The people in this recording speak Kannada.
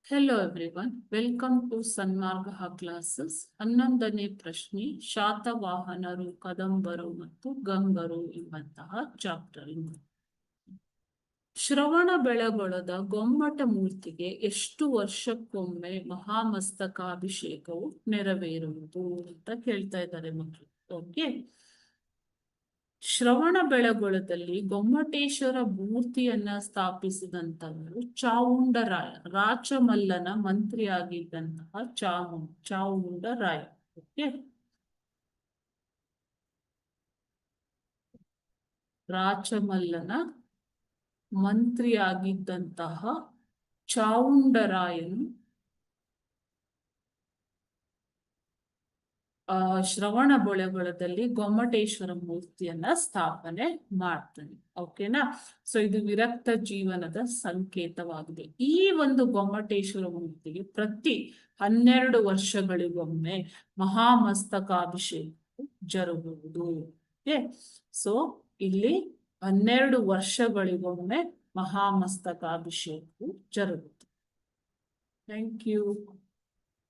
Hello everyone, welcome to Sanmarga classes. 11ನೇ ಪ್ರಶ್ನೆ, ಶಾತವಾಹನರು, ಕದಂಬರು ಮತ್ತು ಗಂಗರು ಎಂಬಂತಹ ಚಾಪ್ಟರ್. ಶ್ರವಣ ಬೆಳಗೊಳದ ಗೊಮ್ಮಟ ಮೂರ್ತಿಗೆ ಎಷ್ಟು ವರ್ಷಕ್ಕೊಮ್ಮೆ ಮಹಾಮಸ್ತಕಾಭಿಷೇಕವು ನೆರವೇರುವುದು ಅಂತ ಕೇಳ್ತಾ ಇದ್ದಾರೆ ಮಕ್ಕಳು. ಓಕೆ, ಶ್ರವಣ ಬೆಳಗೊಳದಲ್ಲಿ ಗೊಮ್ಮಟೇಶ್ವರ ಮೂರ್ತಿಯನ್ನ ಸ್ಥಾಪಿಸಿದಂತವರು ಚಾವುಂಡರಾಯ, ರಾಚಮಲ್ಲನ ಮಂತ್ರಿಯಾಗಿದ್ದಂತಹ ಚಾವುಂಡರಾಯ. ಓಕೆ, ರಾಚಮಲ್ಲನ ಮಂತ್ರಿಯಾಗಿದ್ದಂತಹ ಚಾವುಂಡರಾಯನು ಶ್ರವಣ ಬೆಳಗೊಳದಲ್ಲಿ ಗೊಮ್ಮಟೇಶ್ವರ ಮೂರ್ತಿಯನ್ನ ಸ್ಥಾಪನೆ ಮಾಡ್ತಾನೆ. ಓಕೆನಾ? ಸೊ ಇದು ವಿರಕ್ತ ಜೀವನದ ಸಂಕೇತವಾಗಿದೆ. ಈ ಒಂದು ಗೊಮ್ಮಟೇಶ್ವರ ಮೂರ್ತಿಗೆ ಪ್ರತಿ 12 ವರ್ಷಗಳಿಗೊಮ್ಮೆ ಮಹಾಮಸ್ತಕಾಭಿಷೇಕ ಜರುಗುವುದು. ಓಕೆ, ಸೊ ಇಲ್ಲಿ 12 ವರ್ಷಗಳಿಗೊಮ್ಮೆ ಮಹಾಮಸ್ತಕಾಭಿಷೇಕವು ಜರುಗುತ್ತದೆ. Thank you.